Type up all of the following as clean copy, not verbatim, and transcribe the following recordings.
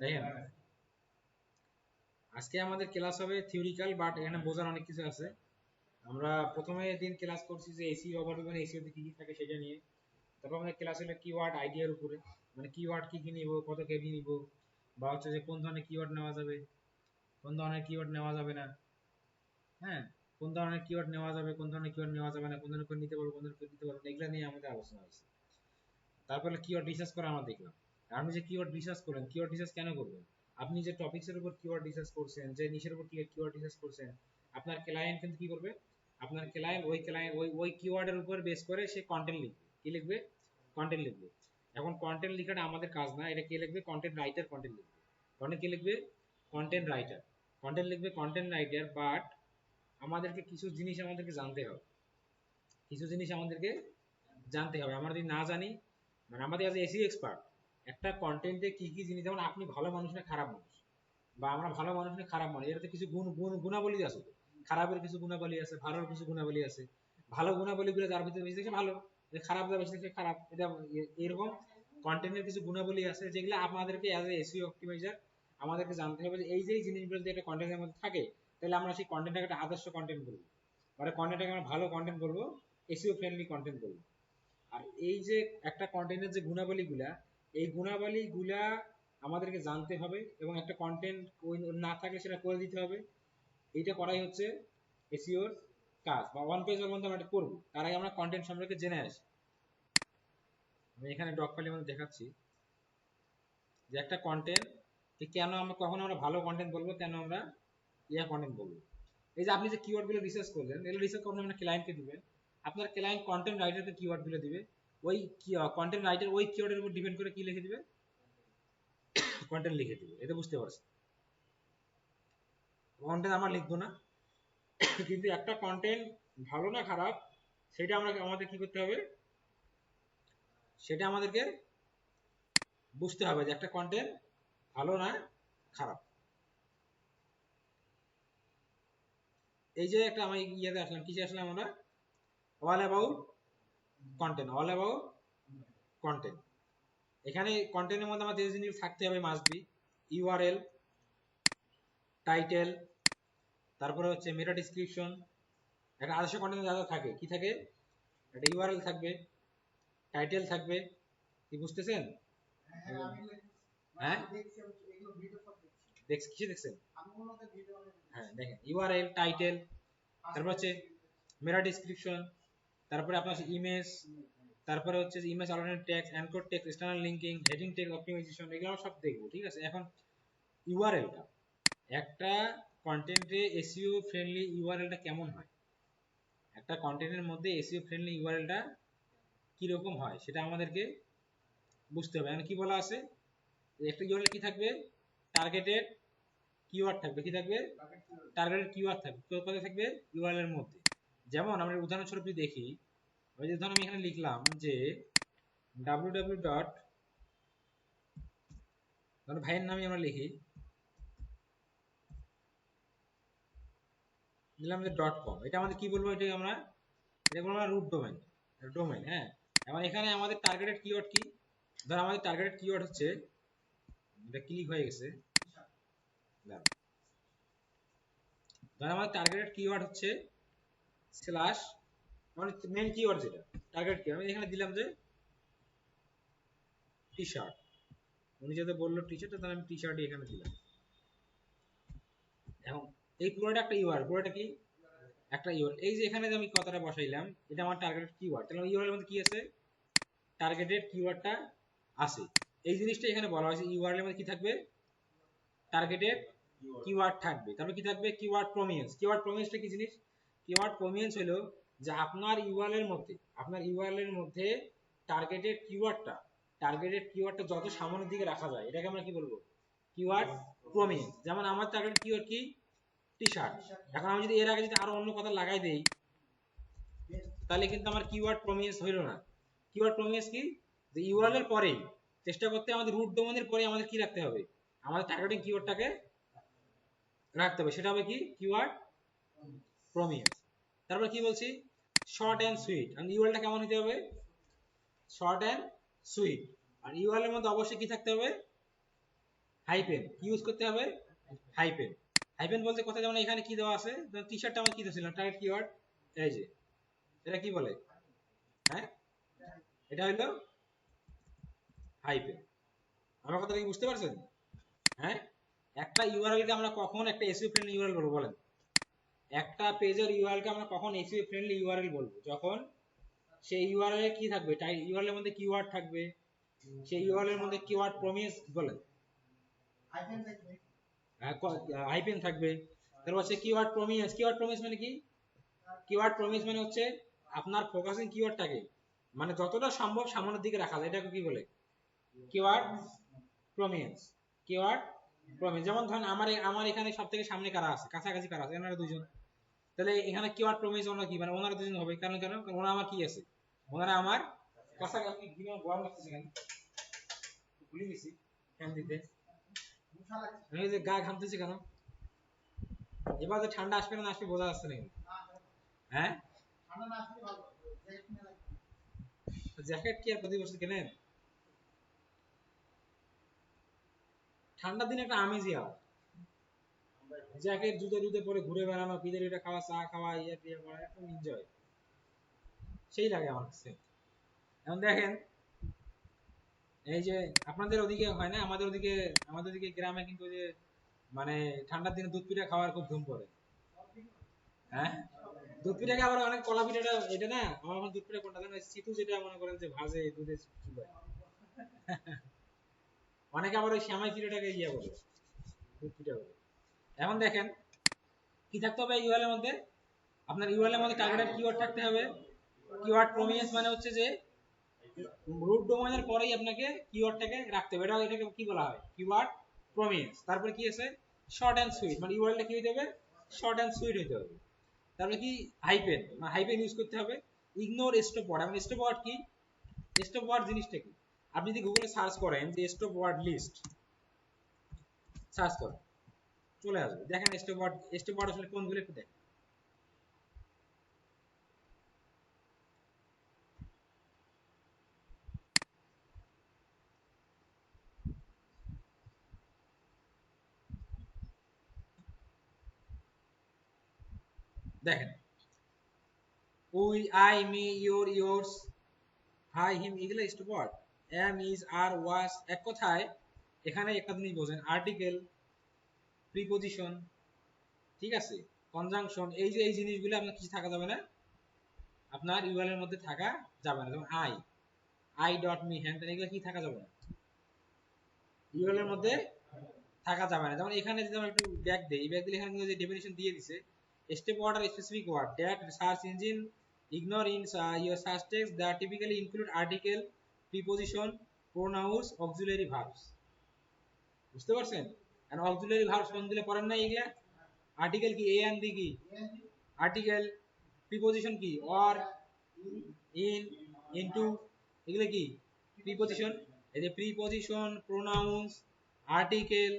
দেখেন আজকে আমাদের ক্লাস হবে থিওরিক্যাল, বাট এখানে বোঝার অনেক কিছু আছে। আমরা প্রথমে দিন ক্লাস করছি যে এসি ওভারভিউ মানে এসিও তে কি কি থাকে সেটা নিয়ে। তারপর আমাদের ক্লাস হলো কিওয়ার্ড আইডিয়ার উপরে, মানে কিওয়ার্ড কি কি নিব, কত কেবি নিব, বা হচ্ছে যে কোন ধরনের কিওয়ার্ড নেওয়া যাবে, কোন ধরনের কিওয়ার্ড নেওয়া যাবে না, হ্যাঁ, কোন ধরনের কিওয়ার্ড নেওয়া যাবে, কোন ধরনের কিওয়ার্ড নেওয়া যাবে না, কোন ধরনের কিওয়ার্ড নিতে পারবো, কোন ধরনের কিওয়ার্ড নিতে পারবো না, এগুলো নিয়ে আমাদের আলোচনা হয়েছে। তারপরে কিওয়ার্ড রিসার্চ করা আমরা দেখলাম। আপনি যে কিওয়ার্ড রিসার্চ করেন, কিওয়ার্ড রিসার্চ কেন করবেন? আপনি যে টপিকসের উপর কিওয়ার্ড রিসার্চ করছেন, যে নিশের উপর কিওয়ার্ড রিসার্চ করছেন, আপনার ক্লায়েন্ট কিন্তু কি করবে? আপনার ক্লায়েন্ট ওই কিওয়ার্ডের উপর বেস করে সে কন্টেন্ট লিখবে। কি লিখবে? কন্টেন্ট লিখবে। এখন কন্টেন্ট লেখাটা আমাদের কাজ না, এটা কে লিখবে? কন্টেন্ট রাইটার কন্টেন্ট লিখবে। কন্টেন্ট কে লিখবে? কন্টেন্ট রাইটার কন্টেন্ট লিখবে, কন্টেন্ট রাইটার। বাট আমাদেরকে কিছু জিনিস আমাদেরকে জানতে হবে, কিছু জিনিস আমাদেরকে জানতে হবে। আমরা যদি না জানি, মানে আমাদের অ্যাজ এসিও এক্সপার্ট একটা কন্টেন্টে কি কি জিনিস, যেমন আপনি ভালো মানুষ না খারাপ মানুষ, বা আমরা ভালো মানুষ না খারাপ মানুষ, এটাতে কিছু গুণাবলী আছে তো। খারাপের কিছু গুণাবলী আছে, ভালোর কিছু গুণাবলী আছে। ভালো গুণাবলীগুলো যার ভিতরে বেশি দেখছে ভালো, যে খারাপ যা বেশি দেখছে খারাপ, এটা এরকম কন্টেন্টের কিছু গুণাবলী আছে যেগুলো আমাদেরকে অ্যাজ এ এসইও অপটিমাইজার আমাদেরকে জানতে হবে যে এই যে জিনিসগুলো যদি একটা কন্টেন্টের মধ্যে থাকে, তাহলে আমরা সেই কন্টেন্টটাকে একটা আদর্শ কন্টেন্ট বলবো, মানে কন্টেন্টটাকে আমরা ভালো কন্টেন্ট বলবো, এসইও ফ্রেন্ডলি কন্টেন্ট বলবো। আর এই যে একটা কন্টেন্টের যে গুণাবলীগুলা, এই গুণাবলীগুলা আমাদেরকে জানতে হবে, এবং একটা কন্টেন্ট ওই না থাকলে সেটা করে দিতে হবে। এইটা করাই হচ্ছে এসইওর কাজ, বা ওয়ান পেজ মধ্যে আমরা এটা করবো। তার আগে আমরা কন্টেন্ট সম্পর্কে জেনে আসি। আমি এখানে ডক ফাইলের মধ্যে দেখাচ্ছি যে একটা কন্টেন্ট কেন আমরা, কখন আমরা ভালো কন্টেন্ট বলবো, কেন আমরা ইয়া কন্টেন্ট বলবো। এই যে আপনি যে কিওয়ার্ডগুলো রিসার্চ করলেন, এগুলো রিসার্চ করলে আপনার ক্লায়েন্টকে দিবেন, আপনার ক্লায়েন্ট কন্টেন্ট রাইটারকে কিওয়ার্ডগুলো দিবে, ওই কন্টেন্ট রাইটার ওই কিওয়ার্ডের উপর ডিপেন্ড করে কি লিখে দিবে? কন্টেন্ট লিখে দিবে। এটা বুঝতে পারছেন? কন্টেন্ট আমরা লিখবো না, কিন্তু একটা কন্টেন্ট ভালো না খারাপ সেটা আমাদের কি করতে হবে? সেটা আমাদেরকে বুঝতে হবে যে একটা কন্টেন্ট ভালো না খারাপ। এই যে একটা আমি ইয়েতে আসলাম, কিসে আসলাম আমরা? All about content, all about content. এখানে কন্টেন্টের মধ্যে আমাদের যে জিনিস থাকতে হবে মাস্ট বি ইউআরএল, টাইটেল, তারপরে হচ্ছে মেটা ডিসক্রিপশন। একটা আদর্শ কন্টেন্ট যা যা থাকে, কি থাকে? একটা ইউআরএল থাকবে, টাইটেল থাকবে, কি বুঝতেছেন? হ্যাঁ, কিসে দেখছেন? হ্যাঁ দেখেন, ইউআরএল, টাইটেল, তারপর হচ্ছে মেটা ডিসক্রিপশন, তারপরে আপনার হচ্ছে ইমেজ, তারপরে হচ্ছে image alternate text, anchor text, external linking, heading text optimization, এগুলো আমরা সব দেখবো। ঠিক আছে? এখন ইউআরএলটা, একটা কন্টেন্টে এসইও ফ্রেন্ডলি ইউআরএলটা কেমন হয়, একটা কন্টেন্টের মধ্যে এসইও ফ্রেন্ডলি ইউআরএলটা কি রকম হয় সেটা আমাদেরকে বুঝতে হবে। এখন কি বলা আছে? একটা ইউআরএল কি থাকবে? টার্গেটেড কিওয়ার্ড থাকবে। কি থাকবে? টার্গেটেড কিওয়ার্ড থাকবে। কোথায় থাকবে? ইউআরএল এর মধ্যে। যেমন আমরা উদাহরণস্বরূপ যদি দেখি, ওই যে ধরুন আমি এখানে লিখলাম যে www ডট, ধরুন ভাইয়ের নামে আমরা লিখি, দিলাম যে .com, এটা আমাদের কি বলবো? এটা আমরা বলবো আমরা রুট ডোমেন, ডোমেন। হ্যাঁ, এবং এখানে আমাদের টার্গেটেড কিওয়ার্ড কি? ধর আমাদের টার্গেটেড কিওয়ার্ড হচ্ছে, এটা ক্লিক হয়ে গেছে, ধর আমাদের টার্গেটেড কিওয়ার্ড হচ্ছে স্ল্যাশ, মানে মেন কিওয়ার্ড যেটা টার্গেট কিওয়ার্ড, আমি এখানে দিলাম যে টি শার্ট। উনি যাতে বললো টি শার্ট, তাহলে আমি টি শার্টই এখানে দিলাম। এখন এই পুরোটা একটা ইউআরএল, পুরোটা কি একটা ইউআরএল। এই যে এখানে যে আমি কথাটা বসাইলাম, এটা আমার টার্গেটেড কিওয়ার্ড। তাহলে ইউআরএল এর মধ্যে কি আছে? টার্গেটেড কিওয়ার্ডটা আছে। এই জিনিসটা এখানে বলা হয়েছে, ইউআরএল এর মধ্যে কি থাকবে? টার্গেটেড কিওয়ার্ড থাকবে। তারপর কি থাকবে? Keyword prominence. কিওয়ার্ড প্রমিনেন্সটা কি জিনিস? কিওয়ার্ড প্রমিনেন্স হলো যে আপনার ইউআরএল এর মধ্যে, আপনার ইউআরএল এর মধ্যে টার্গেটেড কিওয়ার্ডটা যত সামনের দিকে রাখা যায়, এটাকে আমরা কি বলবো? Keyword prominence. যেমন আমার টার্গেটেড কিওয়ার্ড কি? T shirt. এখন আমি যদি এর আগে যদি আরো অন্য কথা লাগাই দেই, তাহলে কিন্তু আমার কিওয়ার্ড প্রমিনেন্স হইল না। কিওয়ার্ড প্রমিনেন্স কি? যে ইউআরএল এর পরেই চেষ্টা করতে আমাদের রুট ডোমেনের পরে আমাদের কি রাখতে হবে? আমাদের টার্গেটিং কিওয়ার্ডটাকে রাখতে হবে। সেটা হবে কি? Keyword prominence. তারপর কি বলছি? Short and sweet. আর ইউআরএলটা কেমন হতে হবে? Short and sweet. আর ইউআরএল এর মধ্যে অবশ্যই কি থাকতে হবে? হাইপেন কি ইউজ করতে হবে, হাইপেন। হাইপেন বলতে কথা, যেমন এখানে কি দেওয়া আছে, টি শার্টটা আমার কি দিয়েছিলাম টার্গেট কিওয়ার্ড, এই যে এটা কি বলে, হ্যাঁ এটা হলো হাইপেন। আমার কথা কি বুঝতে পারছেন? হ্যাঁ, একটা ইউআরএল কে আমরা কখন একটা এসইও ফ্রেন্ডলি ইউআরএল বলবো বলেন? একটা পেজের ইউআরএল কে আমরা কখন এসইও ফ্রেন্ডলি ইউআরএল বলবো? যখন সেই ইউআরএল এ কি থাকবে, ইউআরএল এর মধ্যে কিওয়ার্ড থাকবে, সেই ইউআরএল এর মধ্যে কিওয়ার্ড প্রমিস বলেন, হাইপেন থাকবে। তারপর হচ্ছে কিওয়ার্ড প্রমিস। কিওয়ার্ড প্রমিস মানে কি? কিওয়ার্ড প্রমিস মানে হচ্ছে আপনার ফোকাসিং কিওয়ার্ডটাকে মানে যতটা সম্ভব সামনের দিকে রাখা যায়, এটাকে কি বলে? Keyword promise. Keyword promise. যেমন ধরেন আমার এখানে সবথেকে সামনে কারা আছে, কাছাকাছি কারা আছে, এনারা দুইজন। তাহলে এখানে কিওয়ার্ড প্রমিস ওনারা কি, মানে ওনারা দুজন হবে। কারণ কারণ ওনারা আমার কি আছে, ওনারা আমার কাছাকাছি। গরম লাগতেছে কেন, ভুলে গেছি ফ্যান দিতে, এই যে গা ঘামতেছে কেন, এবার যে ঠান্ডা আসবে না আসবে বোঝা যাচ্ছে না কিন্তু। হ্যাঁ, জ্যাকেট কি আর প্রতি বছর কেনেন? ঠান্ডার দিনে একটা আমেজই হয়, জ্যাকেট জুতো জুতো পরে ঘুরে বেড়ানো, পিঠা খাওয়া, চা খাওয়া, ইয়ে টিয়ে করা, একদম এনজয়, সেই লাগে আমার কাছে। এখন দেখেন, এই যে আপনাদের ওদিকে হয় না, আমাদের ওদিকে গ্রামে কিন্তু যে মানে ঠান্ডার দিনে দুধ পিঠা খাওয়ার খুব ধুম পড়ে। হ্যাঁ, দুধ পিঠাকে আবার অনেক, কলা পিঠাটা এটা না, আমার এখন দুধ পিঠা কোনটা জানেন, সিতু যেটা মনে করেন যে ভাজে দুধে চুলায়, অনেকে আবার ওই শ্যামাই পিঠাটাকে ইয়ে বলে, দুধ পিঠা বলে। এখন দেখেন কি থাকতে হবে ইউআরএল এর মধ্যে, আপনার ইউআরএল এর মধ্যে টার্গেটেড কিওয়ার্ড থাকতে হবে। কিওয়ার্ড প্রমিনেন্স মানে হচ্ছে যে রুট ডোমেইনের পরেই আপনাকে কিওয়ার্ডটাকে রাখতে হবে, এটাকে কি বলা হয়, কিওয়ার্ড প্রমিনেন্স। তারপরে কি আছে, শর্ট এন্ড সুইট, মানে ইউআরএলটা কি হতে হবে, শর্ট এন্ড সুইট হতে হবে। তারপরে কি, হাইপেন, মানে হাইপেন ইউজ করতে হবে। Ignore stop word. এখন স্টপ ওয়ার্ড কি, স্টপ ওয়ার্ড জিনিসটা কি? আপনি যদি গুগলে সার্চ করেন যে স্টপ ওয়ার্ড লিস্ট, সার্চ করেন চলে আসবে, দেখেন স্টপ ওয়ার্ড আসলে কোনগুলো একটু দেখেন। দেখেন, we, I, me, your, yours, hi, him, এগুলো stop word. Am, is, are, was, এক কথায় এখানে একটা জিনিস বোঝেন, আর্টিকেল, প্রিপজিশন, ঠিক আছে, কনজাংশন, এই যে এই জিনিসগুলো আপনার কিছু থাকা যাবে না, আপনার ইউআরএল এর মধ্যে থাকা যাবে না। যেমন আই ডট মি, হ্যান্ড, এগুলো কি থাকা যাবে না, ইউআরএল এর মধ্যে থাকা যাবে না। যেমন এখানে যদি আমরা একটু ব্যাক দেই, ব্যাক দিলে এখানে কিন্তু যে ডেফিনিশন দিয়ে দিছে, step word are specific word that search engine ignore in your search text that typically include article, preposition, pronouns, auxiliary verbs. বুঝতে পারছেন? এন্ড অক্সিলারি ভার্বস কোন দিলে পড়েন না এগুলা? আর্টিকেল কি, এ এন্ড দি কি আর্টিকেল, প্রিপজিশন কি, অর, ইন, ইনটু, এগুলো কি প্রিপজিশন। এই যে preposition, pronounce, article,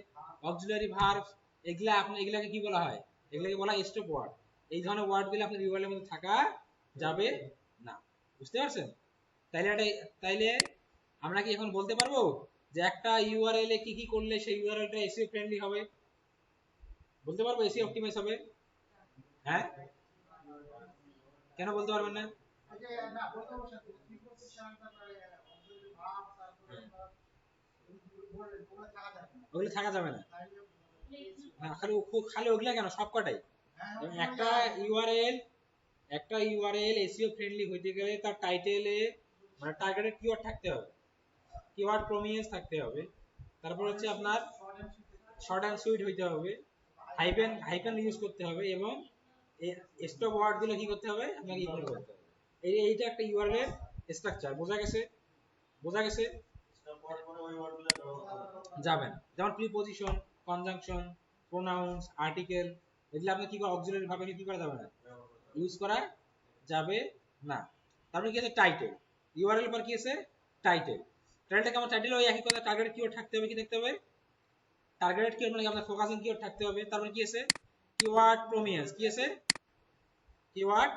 auxiliary verbs, এগুলাকে কি বলা হয়, এগুলাকে বলা হয় স্টপ ওয়ার্ড। এই ধরনের ওয়ার্ডগুলো আপনার ইউআরএল এর মধ্যে থাকা যাবে না। বুঝতে পারছেন? তাইলে আমরা কি এখন বলতে পারবো যে একটা ইউআরএল এ কি কি করলে সেই ইউআরএলটা এসইও ফ্রেন্ডলি হবে? বলতে পারবো এসইও অপটিমাইজ হবে? হ্যাঁ, কেন বলতে পারবেন না? ওগুলো থাকা যাবে না। না, খালি ওগুলা কেন, সবকটাই। একটা ইউআরএল, এসইও ফ্রেন্ডলি হইতে গেলে তার টাইটেলে মানে টার্গেটেড কিওয়ার্ড থাকতে হবে, কিওয়ার্ড প্রমিনেন্স থাকতে হবে, তারপর হচ্ছে আপনার শর্ট এন্ড সুইট হইতে হবে, হাইপেন ইউজ করতে হবে, এবং স্টপ ওয়ার্ড গুলো কি করতে হবে, আপনাকে ইগনোর করতে হবে। এইটা একটা ইউআরএল এর স্ট্রাকচার। বোঝা গেছে? বোঝা গেছে? যাবেন, যেমন প্রিপজিশন, কনজাংশন, প্রোনাউন্স, আর্টিকেল, এগুলো আপনি কি করে অক্সিলারি ভাবে কি করা যাবে না, ইউজ করা যাবে না। তারপরে কি আছে, টাইটেল, ইউআরএল পর কি আছে, টাইটেল। টাইটেলটা কেমন, টাইটেল ওই একই কথা, টার্গেট কিওয়ার্ড থাকতে হবে, কি থাকতে হবে, টার্গেট কিওয়ার্ড মানে আপনার ফোকাসিং কিওয়ার্ড থাকতে হবে। তারপরে কি আছে, কিওয়ার্ড প্রমিনেন্স, কি আছে, কিওয়ার্ড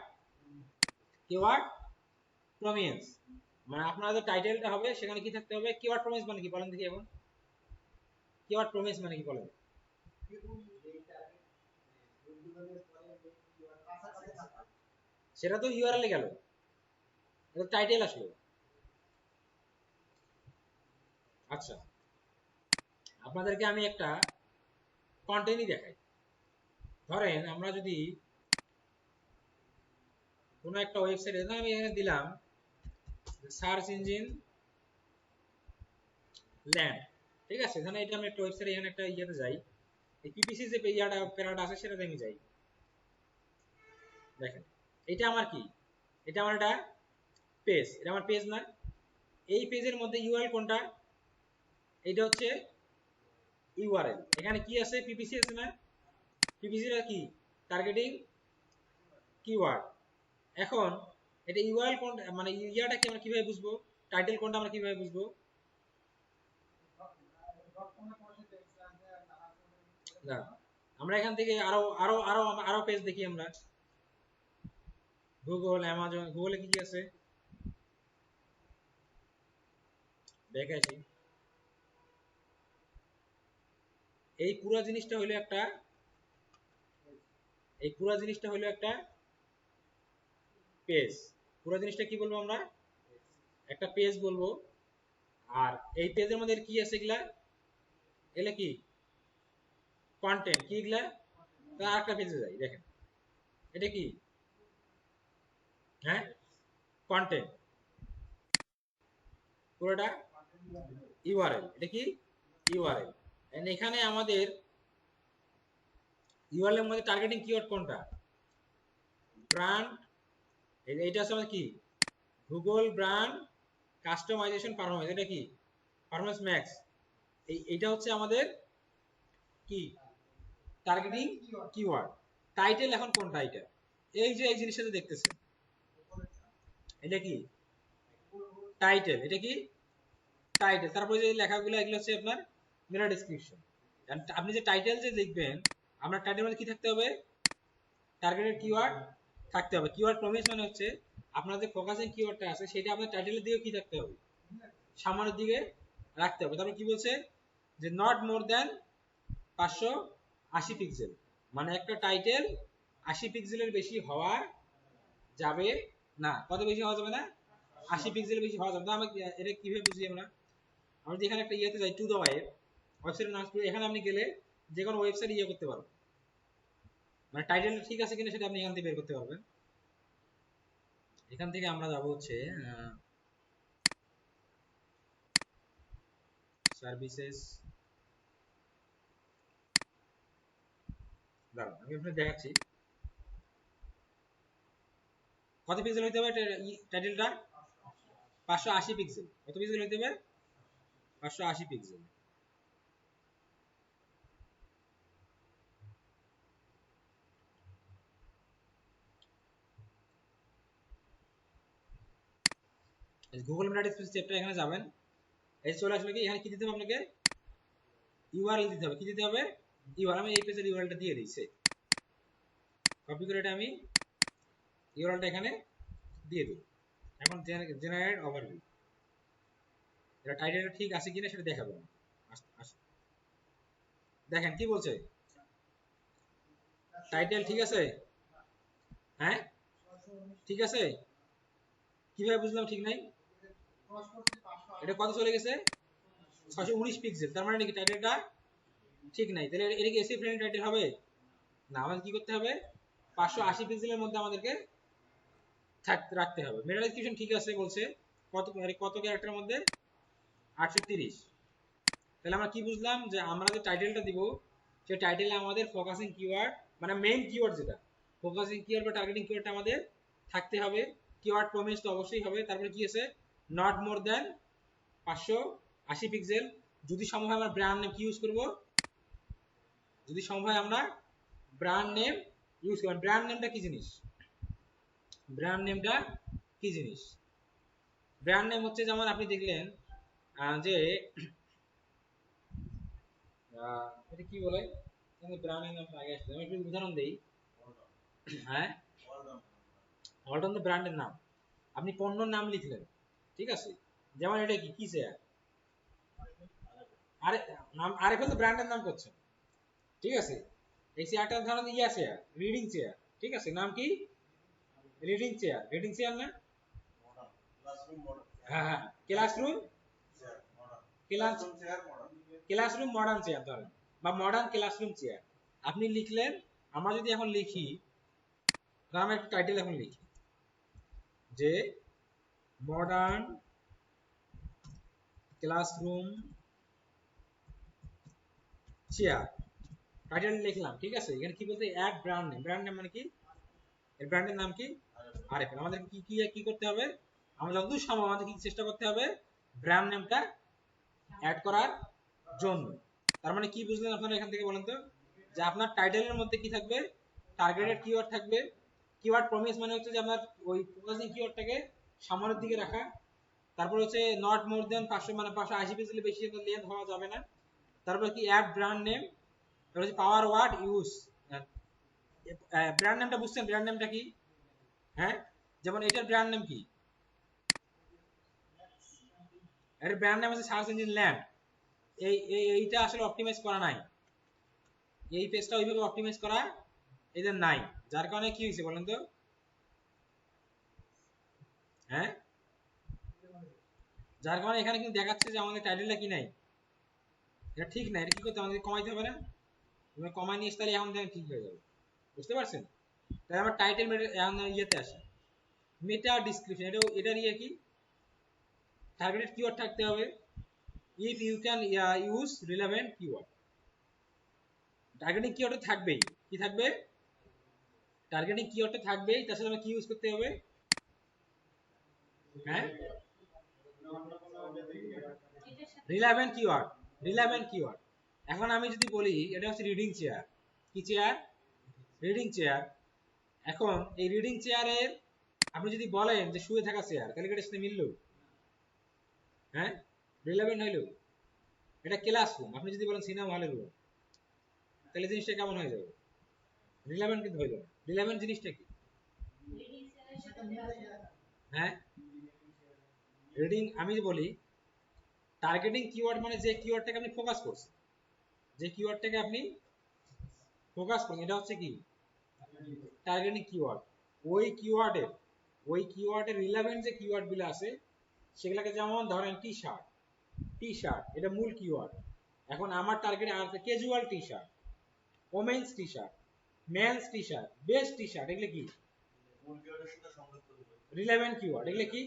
কিওয়ার্ড প্রমিনেন্স, মানে আপনার যে টাইটেলটা হবে সেখানে কি থাকতে হবে, কিওয়ার্ড প্রমিনেন্স মানে কি বলেন দেখি এখন? কিওয়ার্ড প্রমিস মানে কি বলেন? সেটা তো ইউআরএল এ গেল, এটা টাইটেল আসলো। আচ্ছা, আপনাদেরকে আমি একটা কন্টেন্টই দেখাই। ধরেন আমরা যদি কোনো একটা ওয়েবসাইটে, আমি এখানে দিলাম সার্চ ইঞ্জিন ল্যান্ড, ঠিক আছে, এখানে এটা আমি একটা ওয়েবসাইটে এখানে একটা ইয়েতে যাই, এই পিপিসি যে ইয়াটা প্যারাটা আছে সেটাতে আমি যাই। দেখেন এটা আমার কি, এটা আমার একটা পেজ, এটা আমার পেজ না? এই পেজের মধ্যে ইউআরএল কোনটা? এটা হচ্ছে ইউআরএল। এখানে কি আছে? পিপিসি আছে না? পিপিসি টা কি? Targeting keyword. এখন এটা ইউআরএল কোন, মানে ইয়াটা কি আমরা কিভাবে বুঝবো? টাইটেল কোনটা আমরা কিভাবে বুঝবো? না, আমরা এখান থেকে আরো আরো আরো আরো পেজ দেখি আমরা। গুগল, অ্যামাজন, গুগলে কি কি আছে দেখে আসি। এই পুরো জিনিসটা হলো একটা, এই পুরো জিনিসটা হলো একটা পেজ। পুরো জিনিসটা কি বলবো আমরা? একটা পেজ বলবো। আর এই পেজের মধ্যে কি আছে এগুলা? এগুলা কি কন্টেন্ট, কি এগুলা? তার আরেকটা পেজে যাই, দেখেন এটা কি, হ্যাঁ কন্টেন্ট, পুরোটা ইউআরএল। এটা কি ইউআরএল। এখানে আমাদের ইউআরএল এর মধ্যে টার্গেটিং কিওয়ার্ড কোনটা? ব্র্যান্ড, এইটা আছে আমাদের কি, গুগল ব্র্যান্ড কাস্টমাইজেশন পারফরম্যান্স। এটা কি পারফরম্যান্স ম্যাক্স। এইটা হচ্ছে আমাদের কি টার্গেটিং কিওয়ার্ড। টাইটেল এখন কোনটা? এটা এই যে এই জিনিসটা দেখতেছেন, এটা কি টাইটেল। এটা কি টাইটেল। তারপরে যে লেখাগুলো এগুলো হচ্ছে আপনার মেটা ডেসক্রিপশন। আপনি যে টাইটেল যে দেখবেন, আমরা টাইটেল মধ্যে কি থাকতে হবে? টার্গেটেড কিওয়ার্ড থাকতে হবে। কিওয়ার্ড প্রমিস মানে হচ্ছে আপনার যে ফোকাসিং কিওয়ার্ডটা আছে সেটা আপনার টাইটেলের দিকে কি থাকতে হবে? সামনের দিকে রাখতে হবে। তারপর কি বলছে? যে নট মোর দ্যান 580 পিক্সেল, মানে একটা টাইটেল 80 পিক্সেলের বেশি হওয়া যাবে না। কত বেশি হওয়া যাবে না? 80 পিক্সেলের বেশি হওয়া যাবে না। আমরা এটা কিভাবে বুঝি? আমরা আমরা যেখানে একটা ইয়েতে যাই, টু দা ওয়েবসাইটের নাম, এখানে আপনি গেলে যে কোনো ওয়েবসাইট ইয়ে করতে পারবেন, মানে টাইটেল ঠিক আছে কিনা সেটা আপনি এখান থেকে বের করতে পারবেন। এখান থেকে আমরা যাব হচ্ছে সার্ভিসেস। দাঁড়ান আমি আপনাকে দেখাচ্ছি কত পিক্সেল হইতে হবে টাইটেলটা। 580 পিক্সেল। কত পিক্সেল হইতে হবে? 580 পিক্সেল। গুগল মেটা ডেসক্রিপশন চ্যাপ্টার এখানে যাবেন, এই চলে আসলে কি এখানে কি দিতে হবে আপনাকে? ইউআরএল দিতে হবে। কি দিতে হবে? ইউআরএল। আমি এই পেজের ইউআরএলটা দিয়ে দিয়েছি, কপি করে এটা আমি ইউআরএলটা এখানে দিয়ে দিই। এখন জেনারেট ওভারভিউ, এটা টাইটেলটা ঠিক আছে কিনা সেটা দেখাবো। দেখেন কি বলছে, টাইটেল ঠিক আছে, হ্যাঁ ঠিক আছে। কিভাবে বুঝলাম ঠিক নাই? এটা কত চলে গেছে? 619 পিক্সেল। তার মানে নাকি টাইটেলটা ঠিক নাই। তাহলে এটা কি এসি ফ্রেন্ড টাইটেল হবে না? আমাদের কি করতে হবে? 580 পিক্সেলের মধ্যে আমাদেরকে রাখতে হবে। মেটা ডেসক্রিপশন ঠিক আছে বলছে, কত কত ক্যারেক্টারের মধ্যে? 830। তাহলে আমরা কি বুঝলাম? যে আমরা যে টাইটেলটা দিব সেই টাইটেলে আমাদের ফোকাসিং কিওয়ার্ড, মানে মেইন কিওয়ার্ড যেটা ফোকাসিং কিওয়ার্ড বা টার্গেটিং কিওয়ার্ডটা আমাদের থাকতে হবে। কিওয়ার্ড প্রমিস তো অবশ্যই হবে। তারপরে কি আছে? Not more than 580 pixel. যদি সম্ভব হয় আমরা ব্র্যান্ড নেম কি ইউজ করব? যদি সম্ভব হয় আমরা ব্র্যান্ড নেম ইউজ করব। ব্র্যান্ড নেমটা কি জিনিস? ব্র্যান্ড নেমটা কি জিনিস? ব্র্যান্ড নেম হচ্ছে যেমন আপনি দেখলেন যে এটা কি বলে, ব্র্যান্ডের নাম আগে আসছে। আমি একটু উদাহরণ দেই। হ্যাঁ, ওয়ালটন তো ব্র্যান্ডের নাম। আপনি পণ্যর নাম লিখলেন, ঠিক আছে, যেমন এটা কি কি চেয়ার? আরে নাম আরএফএল তো ব্র্যান্ডের নাম করছে, ঠিক আছে। এই চেয়ারটার ধরেন ইয়া চেয়ার, রিডিং চেয়ার, ঠিক আছে, নাম কি? রিডিং চেয়ার, রিডিং চেয়ার না? হ্যাঁ হ্যাঁ, ক্লাসরুম, ক্লাসরুম মডার্ন চেয়ার ধরেন, বা মডার্ন ক্লাসরুম চেয়ার। আপনি লিখলেন, আমরা যদি এখন লিখি, আমরা একটা টাইটেল এখন লিখি যে মডার্ন ক্লাসরুম চেয়ার, টাইটেল লিখলাম, ঠিক আছে। এখানে কি বলতে, add brand name, brand name মানে কি, এর ব্র্যান্ডের নাম কি? আরএফএল। আমাদের কি কি কি করতে হবে, আমরা যতদূর সম্ভব আমাদের কি চেষ্টা করতে হবে, ব্র্যান্ড নেমটা অ্যাড করার জন্য। তার মানে কি বুঝলেন আপনারা এখান থেকে বলেন তো, যে আপনার টাইটেলের মধ্যে কি থাকবে, টার্গেটেড কিওয়ার্ড থাকবে। কিওয়ার্ড প্রমিস মানে হচ্ছে যে আপনার ওই ফোকাসিং কিওয়ার্ডটাকে সামনের দিকে রাখা। তারপর হচ্ছে নট মোর দেন 500, মানে 580 পিক্সেল বেশি লেন্থ হওয়া যাবে না। তারপর কি অ্যাড ব্র্যান্ড নেম, তারপর হচ্ছে পাওয়ার ওয়ার্ড ইউজ। ব্র্যান্ড নেমটা বুঝছেন, ব্র্যান্ড নেমটা কি? হ্যাঁ, যেমন এটার ব্র্যান্ড নেম কি, এর ব্র্যান্ড নেম হচ্ছে সার্চ ইঞ্জিন ল্যান্ড। এইটা আসলে অপটিমাইজ করা নাই, এই পেজটা ওইভাবে অপটিমাইজ করা এদের নাই, যার কারণে কি হয়েছে বলেন তো, হ্যাঁ, যার কারণে এখানে কিন্তু দেখাচ্ছে যে আমাদের টাইটেলটা কি নাই, এটা ঠিক না। এটা কি করতে আমাদের কমাইতে হবে না, তুমি কমাই নিয়ে তাহলে এখন দেখেন ঠিক হয়ে যাবে, বুঝতে পারছেন? তাহলে আমরা টাইটেল এখন ইয়েতে আসি, মেটা ডিসক্রিপশন। এটার ইয়ে কি, টার্গেটেড কিওয়ার্ড থাকতে হবে, if you can use relevant keyword. Targeting keyword থাকবেই, কি থাকবে, টার্গেটিং কিওয়ার্ড থাকবেই, তার সাথে আমরা কি ইউজ করতে হবে, হ্যাঁ, রিলেভেন্ট কিওয়ার্ড, রিলেভেন্ট কিওয়ার্ড। এখন আমি যদি বলি এটা হচ্ছে রিডিং চেয়ার, কি চেয়ার, রিডিং চেয়ার। এখন এই রিডিং চেয়ারের আপনি যদি বলেন যে শুয়ে থাকা চেয়ার, তাহলে কি এটার সাথে মিললো, হ্যাঁ, রিলেভেন্ট হইলো। এটা ক্লাসরুম, আপনি যদি বলেন সিনেমা হলের রুম, তাহলে জিনিসটা কেমন হয়ে যাবে, রিলেভেন্ট কিন্তু হয়ে যাবে। রিলেভেন্ট জিনিসটা কি, হ্যাঁ, রিডিং, আমি যে বলি টার্গেটিং কিওয়ার্ড মানে যে কিওয়ার্ডটাকে আপনি ফোকাস করছেন, যে কিওয়ার্ডটাকে আপনি ফোকাস করুন, এটা হচ্ছে কি টার্গেটিং কিওয়ার্ড। ওই কিওয়ার্ডের রিলেভেন্ট যে কিওয়ার্ড গুলো আছে সেগুলোকে, যেমন ধরেন টি শার্ট, টি শার্ট এটা মূল কিওয়ার্ড। এখন আমার টার্গেটে আছে casual T shirt, women's T shirt, men's T shirt, best T shirt, এগুলো কি রিলেভেন্ট কিওয়ার্ড, এগুলো কি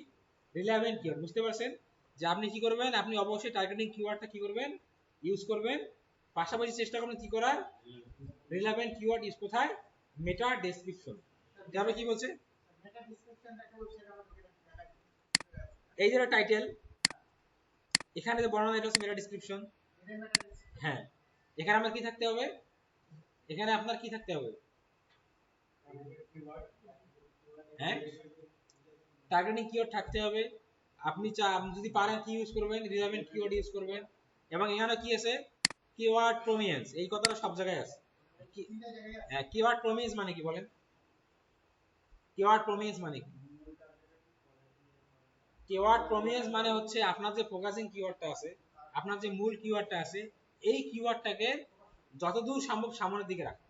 রিলেভেন্ট কিওয়ার্ড, বুঝতে পারছেন? যে আপনি কি করবেন, আপনি অবশ্যই টার্গেটিং কিওয়ার্ডটা কি করবেন, ইউজ করবেন, পাশাপাশি চেষ্টা করবেন কি করার, রিলেভেন্ট কিওয়ার্ড ইউজ কোথায়, মেটা ডেসক্রিপশন। তবে কি বলছে, এই যে টাইটেল, এখানে যে বর্ণনা, এটা হচ্ছে মেটা ডেসক্রিপশন। হ্যাঁ, এখানে আমার কি থাকতে হবে, এখানে আপনার কি থাকতে হবে, হ্যাঁ, টার্গেটিং কিওয়ার্ড থাকতে হবে। আপনি যদি পারেন কি ইউজ করবেন, রিলেভেন্ট কিওয়ার্ড ইউজ করবেন। এবং এখানে কি আছে, কিওয়ার্ড প্রমিনেন্স, এই কথাটা সব জায়গায় আছে। হ্যাঁ, কিওয়ার্ড প্রমিনেন্স মানে কি বলেন, কিওয়ার্ড প্রমিনেন্স মানে কি? কিওয়ার্ড প্রমিনেন্স মানে হচ্ছে আপনার যে ফোকাসিং কিওয়ার্ডটা আছে, আপনার যে মূল কিওয়ার্ডটা আছে, এই কিওয়ার্ডটাকে যতদূর সম্ভব সামনের দিকে রাখা,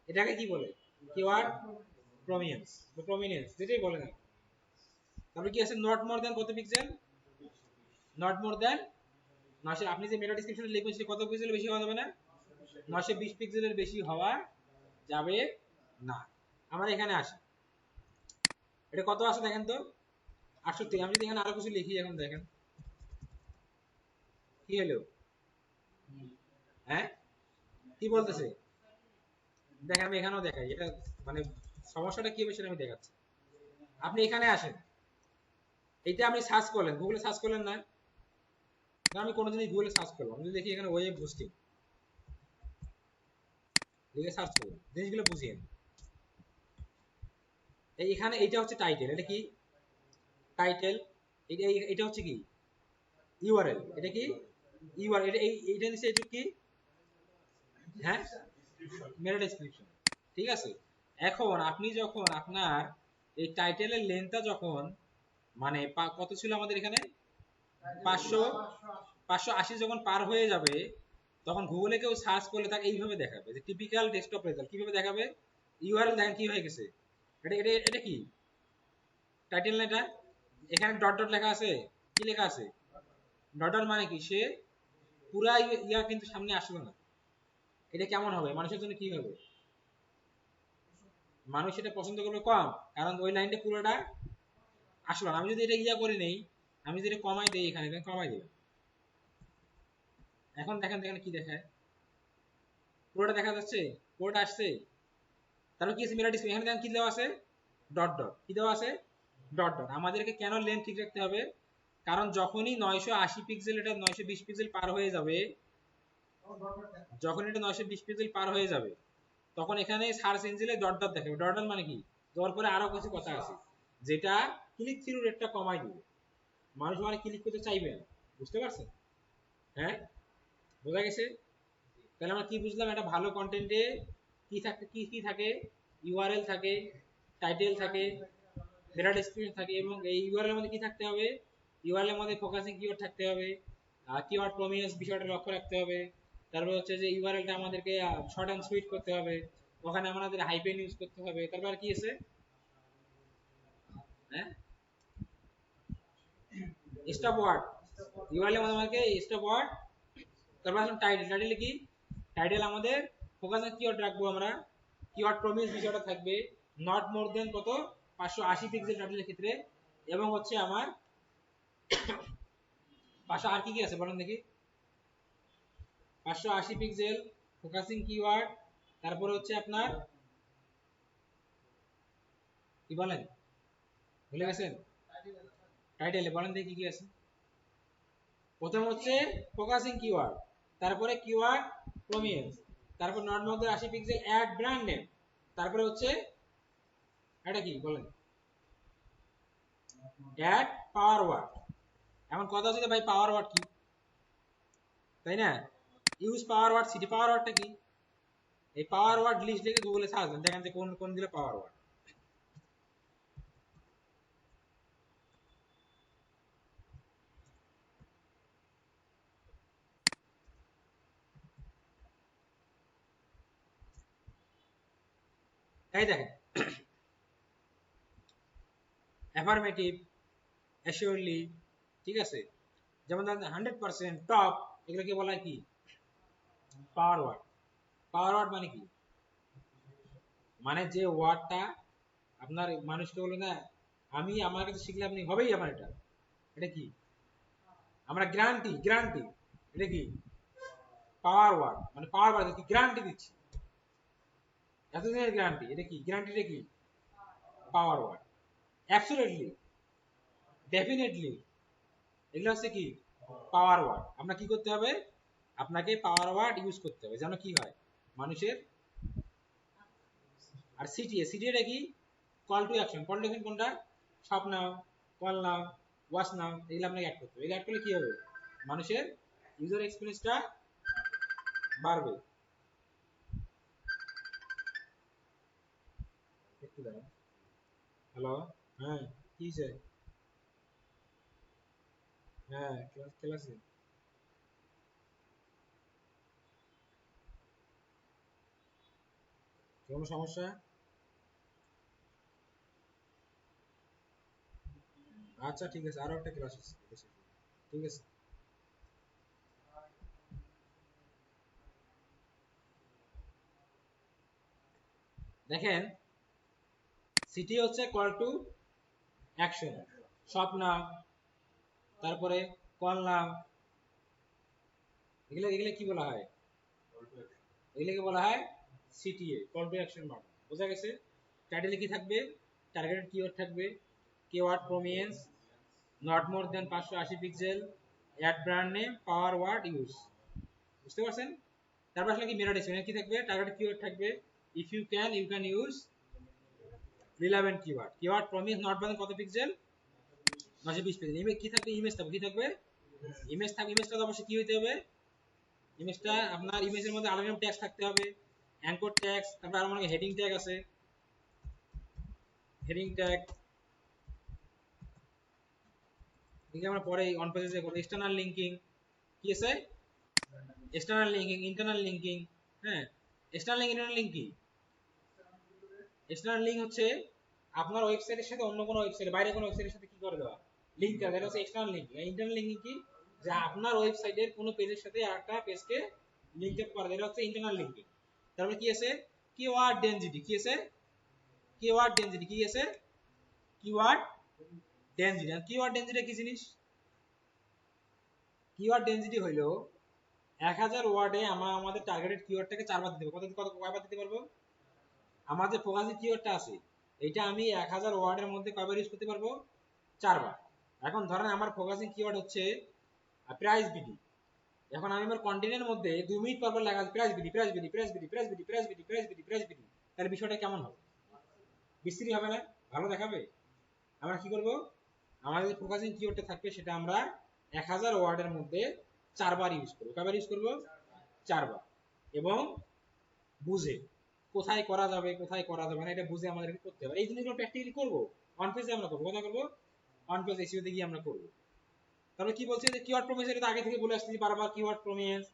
এটাকে কি বলে, কিওয়ার্ড প্রমিনেন্স বা প্রমিনেন্স, যেটাই বলেন। তারপরে কি আছে, নট মোর দ্যান কত পিক্সেল, নট মোর দ্যান 900, আপনি যে মেটা ডেসক্রিপশনে লিখবেন সেটা কত পিক্সেল বেশি হওয়া যাবে না, 920 পিক্সেলের বেশি হওয়া যাবে না। আমরা এখানে আসি, এটা কত আছে দেখেন তো, 68। আমি যদি এখানে আরো কিছু লিখি, এখন দেখেন কি হলো, হ্যাঁ, কি বলতেছে দেখেন, আমি এখানেও দেখাই, এটা মানে সমস্যাটা কি হবে সেটা আমি দেখাচ্ছি। আপনি এখানে আসেন, এইটা আপনি সার্চ করলেন, গুগলে সার্চ করলেন না, আমি কোনো জিনিস গুগলে সার্চ করলাম, যদি দেখি এখানে ওয়েব হোস্টিং লিখে সার্চ করুন, জিনিসগুলো বুঝিয়ে। এখানে এইটা হচ্ছে টাইটেল, এটা কি টাইটেল, এটা হচ্ছে কি ইউআরএল, এটা কি ইউআরএল, এইটা নিচে এটা কি, হ্যাঁ, মেটা ডেসক্রিপশন, ঠিক আছে। এখন আপনি যখন আপনার এই টাইটেলের লেন্থটা যখন মানে কত ছিল আমাদের এখানে, 500 580 যখন পার হয়ে যাবে তখন গুগলে কেউ সার্চ করলে তাকে এইভাবে দেখাবে, যে টিপিক্যাল ডেস্কটপ রেজাল্ট কিভাবে দেখাবে। ইউআরএল দেখেন কি হয়ে গেছে, এটা কি টাইটেল না, এটা এখানে ডট ডট লেখা আছে, কি লেখা আছে ডট ডট, মানে কি সে পুরা ইয়া কিন্তু সামনে আসলো না। এটা কেমন হবে, মানুষের জন্য কি হবে, মানুষ এটা পছন্দ করবে কম, কারণ ওই লাইনটা পুরোটা আসলো না। আমি যদি এটা ইয়া করে নেই, আমি যদি এটা কমাই দেই, এখানে কমাই দেই, এখন দেখেন দেখেন কি দেখায়, পুরোটা দেখা যাচ্ছে, পুরোটা আসছে। তারপর কি আছে, মিরর ডিসপ্লে, এখানে দেখেন কি দেওয়া আছে, ডট ডট, কি দেওয়া আছে, ডট ডট। আমাদেরকে কেন লেন্থ ঠিক রাখতে হবে, কারণ যখনই 980 পিক্সেল এটা 920 পিক্সেল পার হয়ে যাবে, যখন এটা 920 পিক্সেল পার হয়ে যাবে তখন এখানে সার্চ ইঞ্জিনে ডট ডট দেখাবে। ডট ডট মানে কি, দেওয়ার পরে আরো কিছু কথা আছে যেটা ক্লিক থ্রু রেটটা কমাই দিবে, মানুষ মানে ক্লিক করতে চাইবে না। বুঝতে পারছেন? হ্যাঁ, বোঝা গেছে? তাহলে আমরা কি বুঝলাম, একটা ভালো কন্টেন্টে কি থাকে, কি কি থাকে, ইউআরএল থাকে, টাইটেল থাকে, মেটা ডেসক্রিপশন থাকে, এবং এই ইউআরএল এর মধ্যে কি থাকতে হবে, ইউআরএল এর মধ্যে ফোকাসিং কিওয়ার্ড থাকতে হবে, কিওয়ার্ড প্রমিনেন্স বিষয়টা লক্ষ্য রাখতে হবে। তারপর হচ্ছে যে ইউআরএলটা আমাদেরকে শর্ট এন্ড সুইট করতে হবে, ওখানে আমাদের হাইপেন ইউজ করতে হবে। তারপর কি আছে, হ্যাঁ, স্টপ ওয়ার্ড, ইউআরএল এর মধ্যে আমাদেরকে স্টপ ওয়ার্ড। তারপর আসলে টাইটেল, টাইটেলে কি, টাইটেল আমাদের ফোকাসিং কিওয়ার্ড রাখবো আমরা, কিওয়ার্ড প্রমিস বিষয়টা থাকবে, নট মোর দেন কত 580 পিক্সেল টাইটেলের ক্ষেত্রে, এবং হচ্ছে আমার 500 আর কি কি আছে বলেন দেখি, 580 পিক্সেল, ফোকাসিং কিওয়ার্ড, তারপরে হচ্ছে আপনার কি বলেন, ভুলে গেছেন, টাইটেলে বলেন দেখি কি কি আছে। প্রথম হচ্ছে ফোকাসিং কিওয়ার্ড, তারপরে কিওয়ার্ড প্রমিনেন্স, তারপর not more than 80 pixel, add brand name, তারপরে হচ্ছে এটা কি বলেন, অ্যাড পাওয়ার ওয়ার্ড। এখন কথা হচ্ছে ভাই পাওয়ার ওয়ার্ড কি, তাই না, ইউজ পাওয়ার ওয়ার্ড, সিটি পাওয়ার ওয়ার্ডটা কি, এই পাওয়ার ওয়ার্ড লিস্ট লিখে গুগলে সার্চ দেন, দেখেন যে কোন কোন দিলে পাওয়ার ওয়ার্ড। তাই দেখেন, অ্যাফার্মেটিভ, অ্যাসিওরলি, ঠিক আছে, যেমন ধরেন 100%, টপ, এগুলোকে বলা হয় কি পাওয়ার ওয়ার্ড। পাওয়ার ওয়ার্ড মানে কি, মানে যে ওয়ার্ডটা আপনার মানুষকে বলে না, আমি আমার কাছে শিখলে আপনি হবেই আমার, এটা এটা কি, আমরা গ্যারান্টি, গ্যারান্টি, এটা কি পাওয়ার ওয়ার্ড, মানে পাওয়ার ওয়ার্ড কি গ্যারান্টি দিচ্ছি, এতদিনের গ্যারান্টি, এটা কি গ্যারান্টিটা কি পাওয়ার ওয়ার্ড। অ্যাবসলিউটলি, ডেফিনেটলি, এগুলো হচ্ছে কি পাওয়ার ওয়ার্ড। আমরা কি করতে হবে, আপনাকে পাওয়ার ওয়ার্ড ইউজ করতে হবে যেন কি হয় মানুষের। আর সিটিএ, সিটিএটা কি call to action, call to action কোনটা, shop now, call now, watch now, এগুলো আপনাকে অ্যাড করতে হবে। এগুলো অ্যাড করলে কি হবে, মানুষের ইউজার এক্সপিরিয়েন্সটা বাড়বে। একটু দাঁড়ান, হ্যালো, হ্যাঁ কি চাই, হ্যাঁ ক্লাস ক্লাসে কোনো সমস্যা, আচ্ছা ঠিক আছে, আরো একটা ক্লাস আছে, ঠিক আছে। দেখেন, সিটি হচ্ছে কল টু অ্যাকশন, শপ নাও, তারপরে কল নাও, এগুলো এগুলো কি বলা হয়, এগুলোকে বলা হয় CTA, call to action button. বোঝা গেছে? টাইটেলে কি থাকবে, টার্গেটেড কিওয়ার্ড থাকবে, keyword prominence, not more than 580 pixel, add brand name, power word use. বুঝতে পারছেন? তারপর আসলে কি মেটা ডেসক্রিপশন কি থাকবে, টার্গেটেড কিওয়ার্ড থাকবে, if you can use relevant keyword, keyword prominence not more than কত পিক্সেল, 920 পিক্সেল। ইমেজ কি থাকবে, ইমেজ থাকবে, কি থাকবে ইমেজ থাকবে। ইমেজটা তো অবশ্যই কি হইতে হবে, ইমেজটা আপনার ইমেজের মধ্যে আলাদা ট্যাক্স থাকতে হবে, অ্যাঙ্কর ট্যাক্স, তারপর আর মনে হেডিং ট্যাগ আছে, হেডিং ট্যাগ, এগুলো আমরা পরে অন পেজে করব। এক্সটার্নাল লিঙ্কিং, কি আছে? External linking, internal linking. হ্যাঁ, এক্সটার্নাল লিঙ্ক, ইন্টারনাল লিঙ্ক কি? এক্সটার্নাল লিঙ্ক হচ্ছে আপনার ওয়েবসাইটের সাথে অন্য কোনো ওয়েবসাইট, বাইরে কোনো ওয়েবসাইটের সাথে কি করে দেওয়া, লিঙ্ক দেওয়া, এটা হচ্ছে এক্সটার্নাল লিঙ্ক। ইন্টারনাল লিঙ্কিং কি? যে আপনার ওয়েবসাইটের কোনো পেজের সাথে আরেকটা পেজকে লিঙ্ক আপ করা, এটা হচ্ছে ইন্টারনাল লিঙ্কিং। তারপরে কি আছে? Keyword density. কি আছে? Keyword density. কি আছে? Keyword density. আর কিওয়ার্ড ডেনসিটি কি জিনিস? কিওয়ার্ড ডেনসিটি হইলো 1000 ওয়ার্ডে আমরা আমাদের টার্গেটেড কিওয়ার্ডটাকে 4 বার দিতে পারবো। কয়বার দিতে পারবো? আমার যে ফোকাসিং কিওয়ার্ডটা আছে এটা আমি 1000 ওয়ার্ডের মধ্যে কয়বার ইউজ করতে পারবো? 4 বার। এখন ধরেন আমার ফোকাসিং কিওয়ার্ড হচ্ছে প্রাইস বিডি। এখন আমি আমার কন্টেন্টের মধ্যে 2 মিনিট পর পর লেখা price BD, price BD, price BD, price BD, price BD, price BD, price BD, তাহলে বিষয়টা কেমন হবে? বিশ্রী হবে না? ভালো দেখাবে? আমরা কি করব? আমাদের ফোকাসিং কিওয়ার্ডটা থাকবে সেটা আমরা 1000 ওয়ার্ডের মধ্যে 4 বার ইউজ করব। কয়বার ইউজ করব? 4 বার। এবং বুঝে কোথায় করা যাবে, কোথায় করা যাবে না, এটা বুঝে আমাদেরকে করতে হবে। এই জিনিসগুলো প্র্যাকটিক্যালি করব, অন পেজে আমরা করব। কথা করব অন পেজ এসইও তে গিয়ে আমরা করব। তারপরে কি বলছে যে কিওয়ার্ড প্রমিস, এটা আগে থেকে বলে আসছি বারবার, keyword promise.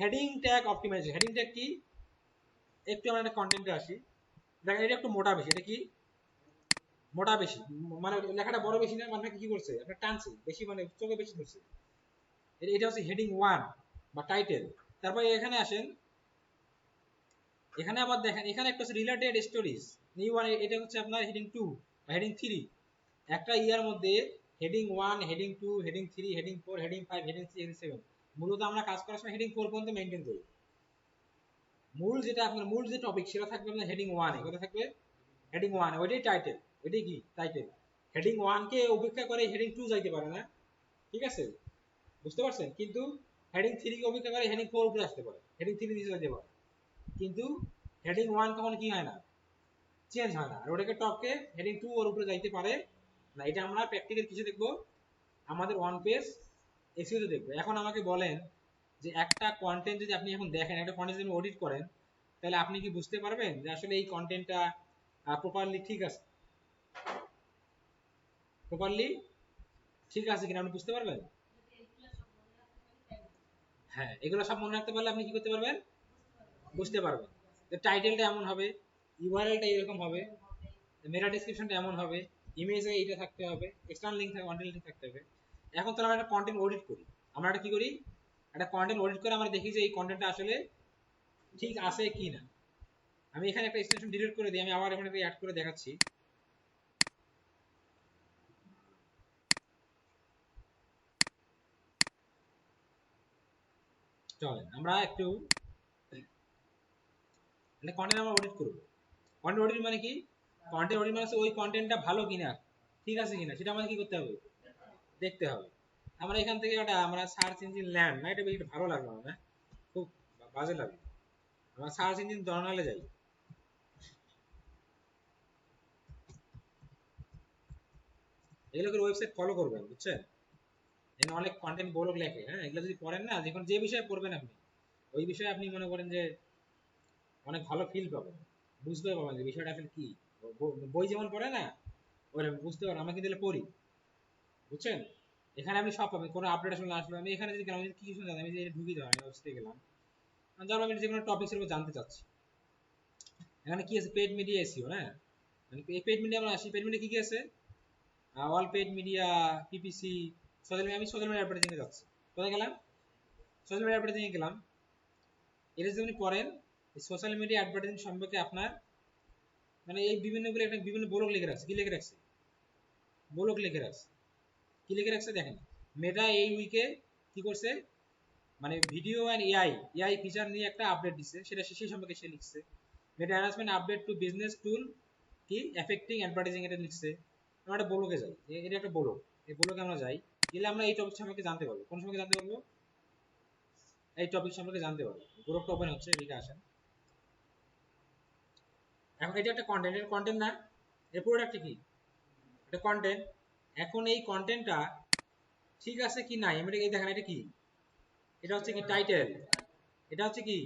Heading tag optimization. Heading tag কি? একটু আমরা একটা কন্টেন্টে আসি, দেখেন এটা একটু মোটা বেশি। এটা কি? মোটা বেশি, মানে লেখাটা বড় বেশি না, মানে কি করছে আপনার টানছে বেশি, মানে চোখে বেশি ধরছে। এটা হচ্ছে হেডিং 1 বা টাইটেল। তারপরে এখানে আসেন, এখানে আবার দেখেন এখানে একটা হচ্ছে রিলেটেড স্টোরিজ নিউ ওয়ান, এটা হচ্ছে আপনার হেডিং 2 বা হেডিং 3। একটা ইয়ার মধ্যে heading 1, heading 2, heading 3, heading 4, heading 5, heading 6, heading 7। মূলত আমরা কাজ করার সময় হেডিং 4 পর্যন্ত মেইনটেইন করি। মূল যেটা আপনার মূল যে টপিক সেটা থাকবে আপনার হেডিং 1 এ। কথা থাকবে হেডিং 1 ওইটাই টাইটেল, ওইটাই কি টাইটেল। হেডিং 1 কে উপেক্ষা করে হেডিং 2 যাইতে পারে না, ঠিক আছে? বুঝতে পারছেন? কিন্তু হেডিং 3 কে উপেক্ষা করে হেডিং 4 উপরে আসতে পারে, হেডিং 3 নিচে যেতে পারে। কিন্তু হেডিং 1 কখনো কি হয় না, চেঞ্জ হয় না। আর ওটাকে টপকে হেডিং 2 ওর উপরে যাইতে পারে না। এটা আমরা প্র্যাকটিক্যাল কিছু দেখবো, আমাদের ওয়ান পেজ এসইও তে দেখবো। এখন আমাকে বলেন যে একটা কন্টেন্ট যদি আপনি এখন দেখেন, একটা কন্টেন্ট যদি অডিট করেন, তাহলে আপনি কি বুঝতে পারবেন যে আসলে এই কন্টেন্টটা প্রপারলি ঠিক আছে, প্রপারলি ঠিক আছে কিনা আপনি বুঝতে পারবেন? হ্যাঁ, এগুলো সব মনে রাখতে পারলে আপনি কি করতে পারবেন? বুঝতে পারবেন। টাইটেলটা এমন হবে, ইউআরএলটা এরকম হবে, মেটা ডেসক্রিপশনটা এমন হবে, ইমেজে এইটা থাকতে হবে, এক্সটার্নাল লিংক থাকবে, কন্টেন্ট লিংক থাকতে হবে। এখন তাহলে আমরা একটা কন্টেন্ট অডিট করি। আমরা একটা কি করি? একটা কন্টেন্ট অডিট করে আমরা দেখি যে এই কন্টেন্টটা আসলে ঠিক আছে কি না। আমি এখানে একটা এক্সটেনশন ডিলিট করে দিই, আমি আবার এখানে অ্যাড করে দেখাচ্ছি। চলেন আমরা একটু কন্টেন্ট আমরা অডিট করব। কন্টেন্ট অডিট মানে কি? কন্টেন্ট অডিট মানে ওই কন্টেন্টটা ভালো কিনা, ঠিক আছে কিনা, সেটা আমাদের কি করতে হবে? দেখতে হবে। আমরা এখান থেকে একটা আমরা সার্চ ইঞ্জিন ল্যান্ড না, এটা বেশি ভালো লাগলো না, খুব বাজে লাগলো। আমরা সার্চ ইঞ্জিন জার্নালে যাই। এগুলোকে ওয়েবসাইট ফলো করবেন, বুঝছেন? এখানে অনেক কন্টেন্ট ব্লগ লেখে। হ্যাঁ, এগুলো যদি পড়েন না, যখন যে বিষয়ে পড়বেন আপনি, ওই বিষয়ে আপনি মনে করেন যে অনেক ভালো ফিল পাবেন, বুঝতে পারবেন যে বিষয়টা আসলে কি। বই যেমন পড়ে না, ওরকম বুঝতে পারেন। আমরা কিন্তু এগুলো পড়ি, বুঝছেন? এখানে আমি সব পাবেন, কোনো আপডেট আসলে আসলে আমি এখানে যদি গেলাম, আমি কি কিছু জানি, আমি যে ঢুকি দেওয়া, আমি ওয়েবসাইটে গেলাম, ধরো আমি যে কোনো টপিকের উপর জানতে চাচ্ছি। এখানে কি আছে? Paid media SEO. হ্যাঁ, মানে পেড মিডিয়া আমরা আসি, পেড মিডিয়া কি কি আছে? All paid media, PPC, social media. আমি সোশ্যাল মিডিয়া অ্যাডভার্টাইজিং এ যাচ্ছি। কোথায় গেলাম? সোশ্যাল মিডিয়া অ্যাডভার্টাইজিং এ গেলাম। এটা যদি আপনি পড়েন সোশ্যাল মিডিয়া অ্যাডভার্টাইজিং সম্পর্কে আপনার মানে এই বিভিন্নগুলো একটা বিভিন্ন ব্লগ লিখে রাখছে। কি লিখে রাখছে? ব্লগ লিখে রাখছে। কি লিখে রাখছে দেখেন। মেটা এই উইকে কি করছে, মানে ভিডিও অ্যান্ড এআই ফিচার নিয়ে একটা আপডেট দিচ্ছে, সেটা সেই সম্পর্কে সে লিখছে। মেটা অ্যানাউন্সমেন্ট আপডেট টু বিজনেস টুল কি এফেক্টিং অ্যাডভার্টাইজিং, এটা লিখছে। আমরা একটা ব্লগে যাই, এটা একটা ব্লগ, এই ব্লগে আমরা যাই, গেলে আমরা এই টপিক সম্পর্কে জানতে পারবো। কোন সম্পর্কে জানতে পারবো? এই টপিক সম্পর্কে জানতে পারবো। ব্লগটা ওপেন হচ্ছে, লিখে আসেন। এখন এটা একটা কন্টেন্ট, এর কন্টেন্ট না, এর প্রোডাক্ট কি? এটা কন্টেন্ট। এখন এই কন্টেন্টটা ঠিক আছে কি নাই, আমি এই দেখেন এটা কি, এটা হচ্ছে কি টাইটেল, এটা হচ্ছে কি,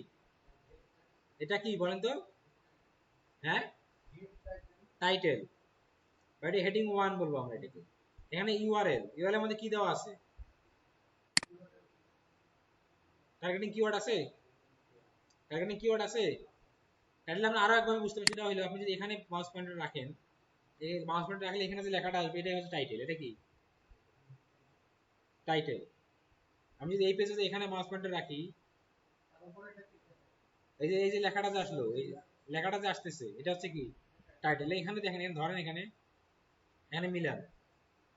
এটা কি বলেন তো? হ্যাঁ, টাইটেল বা এটা হেডিং 1 বলবো আমরা। এটাকে এখানে ইউআরএল, ইউআরএল মধ্যে কি দেওয়া আছে? টার্গেটিং কিওয়ার্ড আছে? টার্গেটিং কিওয়ার্ড আছে? তাহলে আমরা আরো একভাবে বুঝতে পারি, সেটা হলো আপনি যদি এখানে মাউস পয়েন্টার রাখেন, এই মাউস পয়েন্টার রাখলে এখানে যে লেখাটা আসবে এটা হচ্ছে টাইটেল। এটা কি টাইটেল? আমি যদি এই পেজে এখানে মাউস পয়েন্টার রাখি, এই যে লেখাটা যে আসলো, এই লেখাটা যে আসতেছে এটা হচ্ছে কি টাইটেল। এখানে দেখেন, এখানে ধরেন, এখানে এখানে মিলান,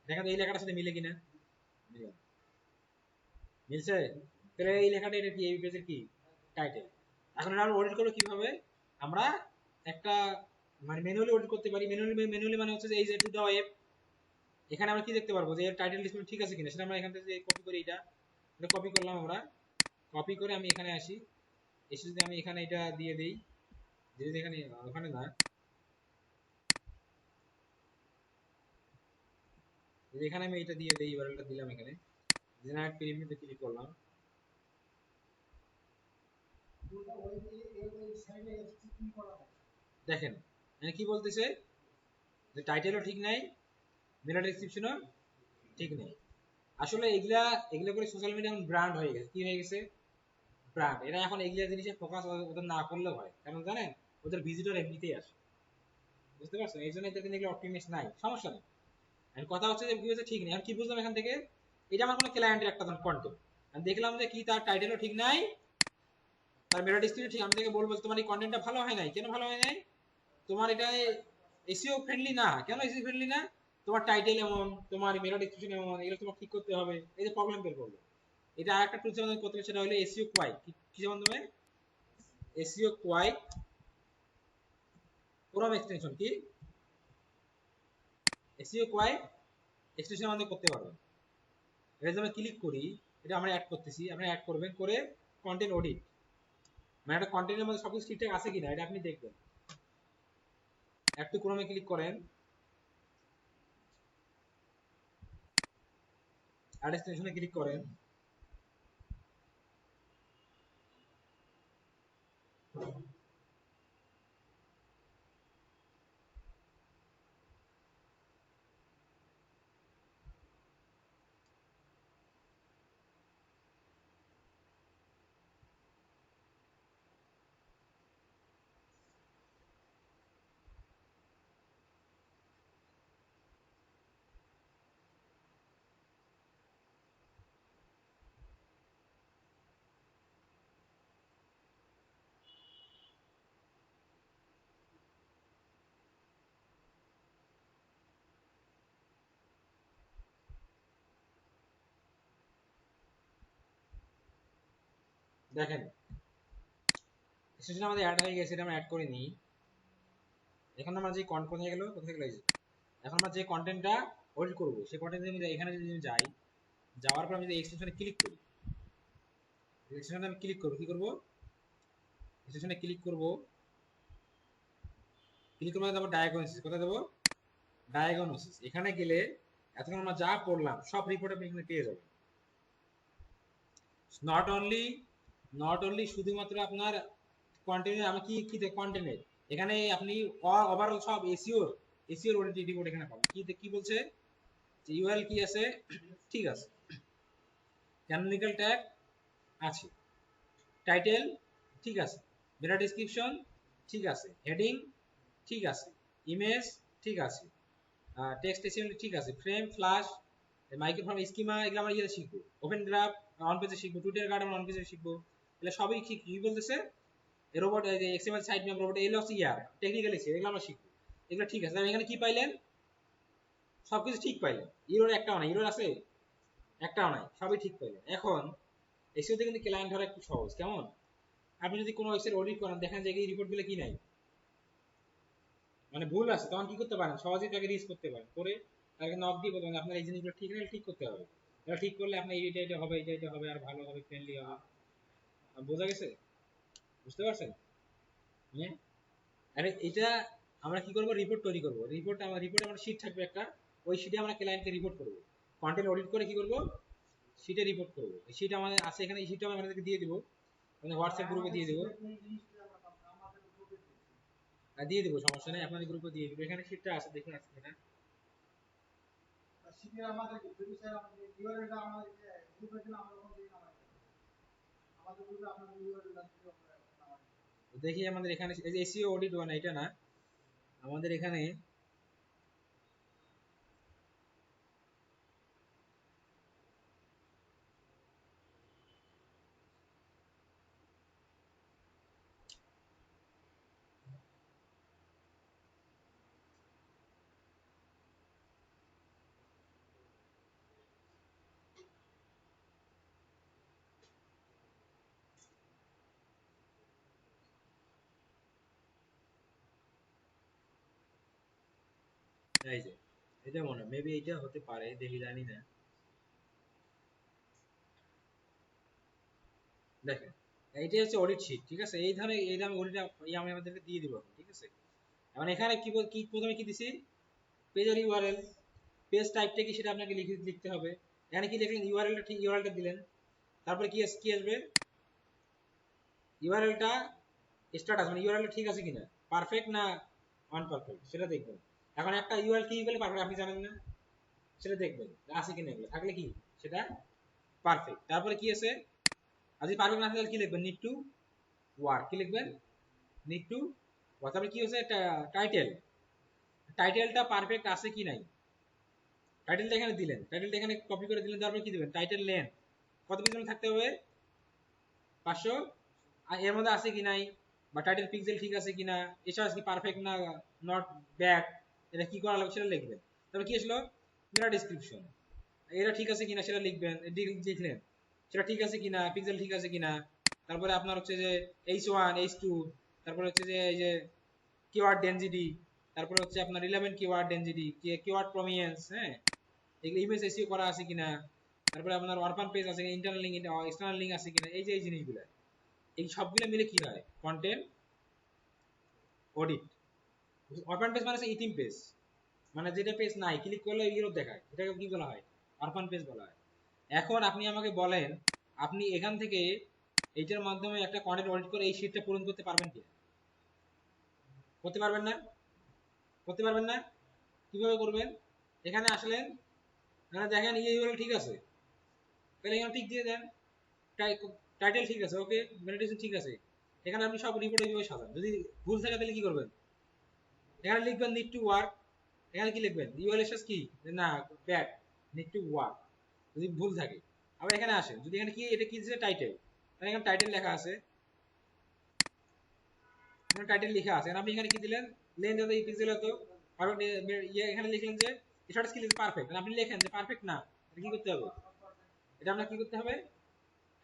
দেখেন এই লেখাটার সাথে মিলে কিনা, মিলান, মিলছে। তাহলে এই লেখাটা এটা কি, এই পেজের কি টাইটেল। এখন আমরা অডিট করবো কিভাবে? আমরা একটা মানে ম্যানুয়ালি অডিট করতে পারি। ম্যানুয়ালি মানে হচ্ছে যে এই যে টু দা ওয়েব, এখানে আমরা কি দেখতে পারবো যে এর টাইটেল ডিসক্রিপশন ঠিক আছে কিনা, সেটা আমরা এখান থেকে কপি করি। এটা কপি করলাম আমরা, কপি করে আমি এখানে আসি, এসে যদি আমি এখানে এটা দিয়ে দিই, যদি এখানে, ওখানে না, যদি এখানে আমি এটা দিয়ে দিই, ইউআরএলটা দিলাম, এখানে জেনারেট প্রিভিউতে ক্লিক করলাম, দেখেন মানে কি বলতেছে যে টাইটেলও ঠিক নাই, মেটা ডেসক্রিপশনও ঠিক নেই। আসলে এগুলা এগুলো করে সোশ্যাল মিডিয়া এখন ব্র্যান্ড হয়ে গেছে। কি হয়ে গেছে? ব্র্যান্ড। এরা এখন এগুলা জিনিসে ফোকাস ওদের না করলেও হয়, কারণ জানেন ওদের ভিজিটর এমনিতেই আসে, বুঝতে পারছেন? এই জন্য এদের কিন্তু এগুলো অপটিমাইজ নাই, সমস্যা নেই। আর কথা হচ্ছে যে কি হচ্ছে ঠিক নেই। আর কি বুঝলাম এখান থেকে, এটা আমার কোনো ক্লায়েন্টের একটা কন্টেন্ট, আমি দেখলাম যে কি তার টাইটেলও ঠিক নাই, তার মেটা ডেসক্রিপশন ঠিক। আমি তাকে বলবো তোমার এই কন্টেন্টটা ভালো হয় নাই, কেন ভালো হয় নাই? তোমার এটা এসইও ফ্রেন্ডলি না। কেন এসইও ফ্রেন্ডলি না? তোমার টাইটেল এমন, তোমার মেটা ডেসক্রিপশন এমন, এগুলো তোমার ঠিক করতে হবে। এই যে প্রবলেম বের করবে। এটা আরেকটা টুলস আমাদের করতে হবে, সেটা হলো এসইও কোয়াই। কি যেমন তুমি এসইও কোয়াই ক্রোম এক্সটেনশন, কি এসইও কোয়াই এক্সটেনশন আমাদের করতে পারবে। এটা যদি আমরা ক্লিক করি, এটা আমরা অ্যাড করতেছি, আপনি অ্যাড করবেন, করে কন্টেন্ট অডিট, মানে একটা কন্টেন্টের মধ্যে সবকিছু ঠিকঠাক আছে কিনা এটা আপনি দেখবেন। অ্যাড টু ক্রোমে ক্লিক করেন, অ্যাড এক্সটেনশনে ক্লিক করেন, দেখেন এক্সটেনশন আমাদের অ্যাড হয়ে গেছে, এটা আমরা অ্যাড করে নিই। এখন আমরা যে কোথায় গেল, কোথায় গেল, এখন আমরা যে কন্টেন্টটা হোল্ড করবো সেই কন্টেন্টের মধ্যে এখানে যদি আমি যাই, যাওয়ার পর আমি যদি এক্সটেনশনে ক্লিক করি, এক্সটেনশনে আমি ক্লিক করবো, কি করবো, এক্সটেনশনে ক্লিক করবো, ক্লিক করবো দেবো ডায়াগনোসিস, কোথায় দেবো ডায়াগনোসিস। এখানে গেলে এতক্ষণ আমরা যা পড়লাম সব রিপোর্ট আপনি এখানে পেয়ে যাবেন। নট অনলি শুধুমাত্র আপনার কন্টেন্ট, আমি কি কন্টেন্টের, এখানে আপনি ওভারঅল সব এসিওর ওডিটি রিপোর্ট এখানে পাবেন। কি বলছে যে ইউআরএল কি আছে, ঠিক আছে, ক্যানোনিক্যাল ট্যাগ আছে, টাইটেল ঠিক আছে, মেটা ডেসক্রিপশন ঠিক আছে, হেডিং ঠিক আছে, ইমেজ ঠিক আছে, টেক্সট এসিএমএল ঠিক আছে, ফ্রেম, ফ্ল্যাশ, মাইক্রোফর্ম, স্কিমা, এগুলো আমরা ইয়ে শিখবো, ওপেন গ্রাফ অন পেজে শিখবো, টুইটার গার্ড আমরা অন পেজে শিখবো। এগুলো সবই কি বলতেছে, robot XML site map, robot LOC year technical এসে, এগুলো আমরা শিখবো। এগুলো ঠিক আছে। এখানে কি পাইলেন, সবকিছু ঠিক পাইলেন, ইরোর একটাও নাই, ইরোর আছে একটাও নাই, সবই ঠিক পাইলেন। এখন এসিওতে কিন্তু ক্লায়েন্ট ধরা একটু সহজ। কেমন? আপনি যদি কোনো ওয়েবসাইট অডিট করেন, দেখেন যে এই রিপোর্টগুলো কি নাই, মানে ভুল আছে, তখন কি করতে পারেন, সহজেই তাকে রিচ করতে পারেন, করে তাকে নক দিয়ে বলবেন আপনার এই জিনিসগুলো ঠিক নেই, ঠিক করতে হবে। এটা ঠিক করলে আপনার এটা হবে, এটা হবে, আর ভালো হবে, ফ্রেন্ডলি হবে। বোঝা গেছে? বুঝতে পারছেন? হ্যাঁ। আরে এটা আমরা কি করব, রিপোর্ট তৈরি করব। রিপোর্ট আমার শিট থাকবে একটা, ওই শিটে আমরা ক্লায়েন্টকে রিপোর্ট করব, কন্টেন্ট অডিট করে কি করব, শিটে রিপোর্ট করব। এই শিট আমাদের আছে এখানে, এই শিটটা আমি আপনাদেরকে দিয়ে দিব, মানে হোয়াটসঅ্যাপ গ্রুপে দিয়ে দিব, দিয়ে দিব, সমস্যা নেই, আপনাদের গ্রুপে দিয়ে দিব। এখানে শিটটা আছে, দেখুন আছে কিনা। দেখি আমাদের এখানে এসইও অডিট ওয়ান এটা না, আমাদের এখানে এই যে এটা মনে হয় মেবি এটা হতে পারে, দেখি জানি না। দেখেন এইটা হচ্ছে অডিট শিট, ঠিক আছে? এই ধরনের এই দামে অডিট আমি আমাদেরকে দিয়ে দিব, ঠিক আছে? এখন এখানে কি কি প্রথমে কি দিছি, পেজের ইউআরএল, পেজ টাইপটা কি সেটা আপনাকে লিখতে হবে। এখানে কি লিখলেন, ইউআরএলটা ঠিক ইউআরএলটা দিলেন, তারপরে কি কি আসবে, ইউআরএলটা স্ট্যাটাস মানে ইউআরএলটা ঠিক আছে কিনা, পারফেক্ট না আনপারফেক্ট সেটা দেখবেন। এখন একটা ইউআরএল কি বলে পারফেক্ট আপনি জানেন না, সেটা দেখবেন আছে কিনা, এগুলো থাকলে কি সেটা পারফেক্ট। তারপরে কি আছে, আর যদি পারফেক্ট না থাকলে কি লিখবেন, নিড টু ওয়ার্ক, কি লিখবেন, নিড টু ওয়ার্ক। তারপরে কি হচ্ছে, টাইটেল, টাইটেলটা পারফেক্ট আছে কি নাই, টাইটেলটা এখানে দিলেন, টাইটেলটা এখানে কপি করে দিলেন। তারপরে কি দিবেন, টাইটেল লেন্থ কত পিক্সেল থাকতে হবে, 500, আর এর মধ্যে আছে কি নাই, বা টাইটেল পিক্সেল ঠিক আছে কিনা, এছাড়া কি পারফেক্ট না নট ব্যাড, এটা কি করা লাগবে সেটা লিখবেন। তারপর কি আসলো, মেটা ডেসক্রিপশন, এটা ঠিক আছে কিনা সেটা লিখবেন, লিখলেন সেটা ঠিক আছে কিনা, পিক্সেল ঠিক আছে কিনা। তারপরে আপনার হচ্ছে যে H1 H2, তারপরে হচ্ছে যে এই যে কিওয়ার্ড ডেনসিটি, তারপরে হচ্ছে আপনার relevant keyword density, keyword prominence, হ্যাঁ, এগুলো ইমেজ এসইও করা আছে কিনা, তারপরে আপনার অরফান পেজ আছে কিনা, ইন্টারনাল লিঙ্ক এক্সটার্নাল লিঙ্ক আছে কিনা, এই যে এই জিনিসগুলো, এই সবগুলো মিলে কি হয়, কন্টেন্ট অডিট। অরফান পেজ মানে ইথিম পেজ, মানে যেটা পেজ নাই ক্লিক করলে ইউরোপ দেখায়, এটাকে কি বলা হয়, অরফান পেজ বলা হয়। এখন আপনি আমাকে বলেন, আপনি এখান থেকে এইটার মাধ্যমে একটা কন্টেন্ট অডিট করে এই শীটটা পূরণ করতে পারবেন কি, করতে পারবেন না, করতে পারবেন না, কিভাবে করবেন, এখানে আসলেন, এখানে দেখেন ইউআরএল ঠিক আছে, তাহলে এখানে টিক দিয়ে দেন, টাইটেল ঠিক আছে, ওকে, মেডিটেশন ঠিক আছে, এখানে আপনি সব রিপোর্ট এইভাবে সাজান। যদি ভুল থাকে তাহলে কি করবেন, এখানে লিখবেন নিড টু ওয়ার্ক, এখানে কি লিখবেন, ইউআরএল কি না ব্যাড, নিড টু ওয়ার্ক, যদি ভুল থাকে। আবার এখানে আসেন, যদি এখানে কি এটা কি দিচ্ছে টাইটেল, তাহলে এখানে টাইটেল লেখা আছে, এখানে টাইটেল লেখা আছে, আপনি এখানে কি দিলেন, লেন্থ যত পিক্সেল হতো, আর এখানে লিখলেন যে শর্ট স্কিল ইজ পারফেক্ট, আপনি লেখেন যে পারফেক্ট না, এটা কি করতে হবে, এটা আপনার কি করতে হবে,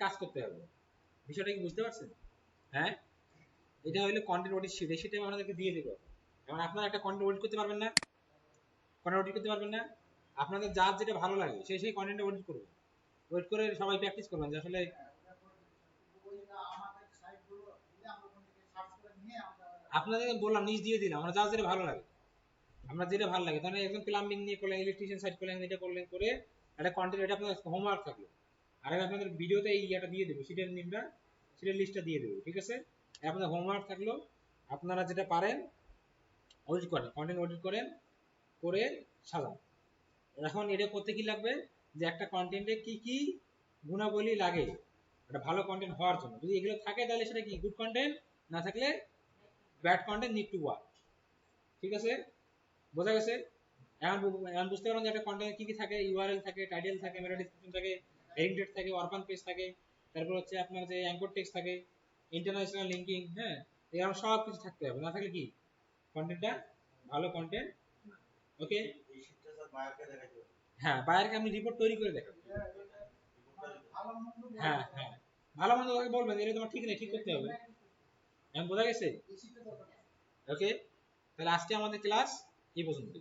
কাজ করতে হবে। বিষয়টা কি বুঝতে পারছেন? হ্যাঁ, এটা হলো কন্টেন্ট অডিট শিট, এই শিটে আমি আপনাদেরকে দিয়ে দেবো। এখন আপনারা একটা কন্টেন্ট অডিট করতে পারবেন না, কন্টেন্ট অডিট করতে পারবেন না, আপনাদের যার যেটা ভালো লাগে সেই সেই কন্টেন্ট অডিট করবেন, ওয়েট করে সবাই প্র্যাকটিস করবেন যে আসলে আপনাদের বললাম নিজ দিয়ে দিলাম, আমরা যার যেটা ভালো লাগে, আমরা যেটা ভালো লাগে, তাহলে একদম প্লাম্বিং নিয়ে করলেন, ইলেকট্রিশিয়ান সাইড করলেন, এটা করলেন, করে একটা কন্টেন্ট, এটা আপনাদের হোমওয়ার্ক থাকলো। আর আমি আপনাদের ভিডিওতে এই ইয়েটা দিয়ে দেবো, সিটের নিমটা, সিটের লিস্টটা দিয়ে দেবো, ঠিক আছে? আপনাদের হোমওয়ার্ক থাকলো, আপনারা যেটা পারেন অডিট করেন, কন্টেন্ট অডিট করেন, করে সাজান। এখন এটা করতে কি লাগবে, যে একটা কন্টেন্টে কি কি গুণাবলী লাগে একটা ভালো কন্টেন্ট হওয়ার জন্য, যদি এগুলো থাকে তাহলে সেটা কি গুড কন্টেন্ট, না থাকলে bad content, need to work, ঠিক আছে? বোঝা গেছে? এখন এখন বুঝতে পারলাম যে একটা কন্টেন্টে কি কি থাকে, ইউআরএল থাকে, টাইটেল থাকে, মেটা ডেসক্রিপশন থাকে, হেডিং টেক্সট থাকে, অরফান পেজ থাকে, তারপর হচ্ছে আপনার যে অ্যাঙ্কর টেক্সট থাকে, ইন্টারন্যাশনাল লিঙ্কিং, হ্যাঁ, এরকম সব কিছু থাকতে হবে, না থাকলে কি কন্টেন্টটা ভালো কন্টেন্ট। ওকে, হ্যাঁ, বায়ারকে আপনি রিপোর্ট তৈরি করে দেখাবেন। হ্যাঁ হ্যাঁ, ভালো মন্দ তাকে বলবেন, এটা তোমার ঠিক নেই, ঠিক করতে হবে। এখন বোঝা গেছে? ওকে, তাহলে আজকে আমাদের ক্লাস এই পর্যন্ত।